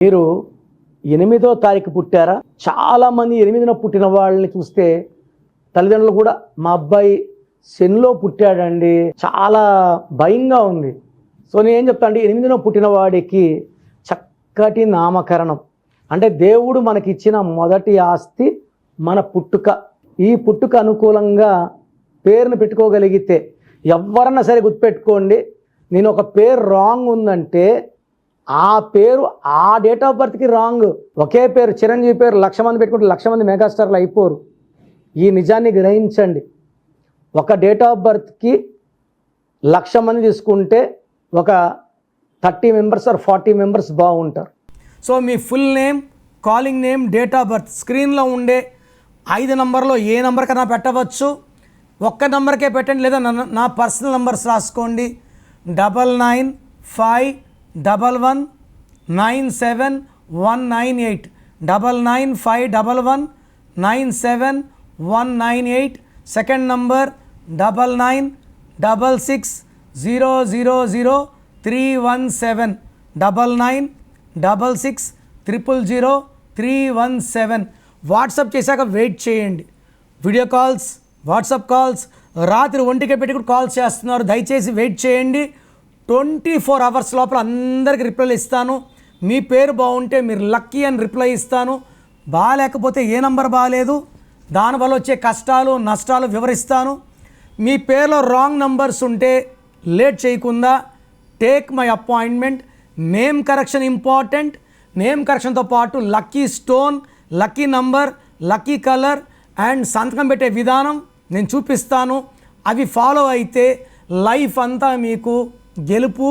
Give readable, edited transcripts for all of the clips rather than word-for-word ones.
మీరు 8వ తారీఖు పుట్టారా? చాలామంది 8న పుట్టిన వాళ్ళని చూస్తే తల్లిదండ్రులు కూడా మా అబ్బాయి శనిలో పుట్టాడండి, చాలా భయంగా ఉంది. సో నేనేం చెప్తా అంటే 8న పుట్టిన వాడికి చక్కటి నామకరణం అంటే దేవుడు మనకిచ్చిన మొదటి ఆస్తి మన పుట్టుక. ఈ పుట్టుక అనుకూలంగా పేరును పెట్టుకోగలిగితే ఎవరన్నా సరే గుర్తుపెట్టుకోండి, నేను ఒక పేరు రాంగ్ ఉందంటే ఆ పేరు ఆ డేట్ ఆఫ్ బర్త్కి రాంగ్. ఒకే పేరు చిరంజీవి పేరు 1,00,000 మంది పెట్టుకుంటే 1,00,000 మంది మెగాస్టార్లు అయిపోరు. ఈ నిజాన్ని గ్రహించండి. ఒక డేట్ ఆఫ్ బర్త్కి 1,00,000 మంది తీసుకుంటే ఒక 30 మెంబర్స్ ఆర్ 40 మెంబర్స్ బాగుంటారు. So me full name, calling name, date of birth స్క్రీన్లో ఉండే 5 నంబర్లో ఏ నెంబర్ కన్నా పెట్టవచ్చు. ఒక్క నెంబర్కే పెట్టండి, లేదా నా పర్సనల్ నెంబర్స్ రాసుకోండి. 9951197198 9951197198. Second number 9966000317 9966000317. వాట్సాప్ చేశాక వెయిట్ చేయండి. వీడియో కాల్స్, వాట్సాప్ కాల్స్ రాత్రి 1కే పెట్టి కాల్స్ చేస్తున్నారు, దయచేసి వెయిట్ చేయండి. 24 అవర్స్ లోపల అందరికీ రిప్లైలు ఇస్తాను. మీ పేరు బాగుంటే మీరు లక్కీ అని రిప్లై ఇస్తాను. బాగాలేకపోతే ఏ నంబర్ బాగాలేదు, దానివల్ల వచ్చే కష్టాలు నష్టాలు వివరిస్తాను. మీ పేరులో రాంగ్ నంబర్స్ ఉంటే లేట్ చేయకుండా take my appointment. Name correction important. Name కరెక్షన్తో పాటు lucky stone, lucky number, lucky colour and సంతకం పెట్టే విధానం నేను చూపిస్తాను. అవి ఫాలో అయితే లైఫ్ అంతా మీకు గెలుపు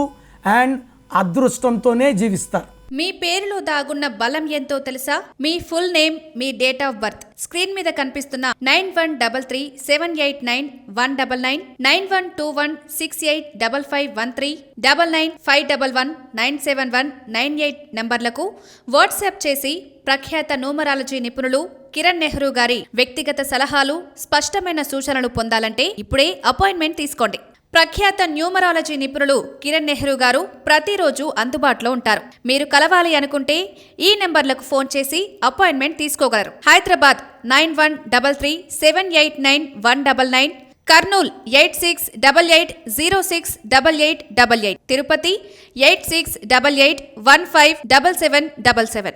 అండ్ అదృష్టంతోనే జీవిస్తారు. మీ పేరులో దాగున్న బలం ఎంతో తెలుసా? మీ ఫుల్ నేమ్, మీ డేట్ ఆఫ్ బర్త్ స్క్రీన్ మీద కనిపిస్తున్న 9133789199 9121685513 9951197198 నంబర్లకు వాట్సాప్ చేసి ప్రఖ్యాత న్యూమరాలజీ నిపుణులు కిరణ్ నెహ్రూ గారి వ్యక్తిగత సలహాలు, స్పష్టమైన సూచనలు పొందాలంటే ఇప్పుడే అపాయింట్మెంట్ తీసుకోండి. ప్రఖ్యాత న్యూమరాలజీ నిపుణులు కిరణ్ నెహ్రూ గారు ప్రతిరోజు అందుబాటులో ఉంటారు. మీరు కలవాలి అనుకుంటే ఈ నెంబర్లకు ఫోన్ చేసి అపాయింట్మెంట్ తీసుకోగలరు. హైదరాబాద్ 9133789199, కర్నూల్ 8688068888, తిరుపతి 8688157777.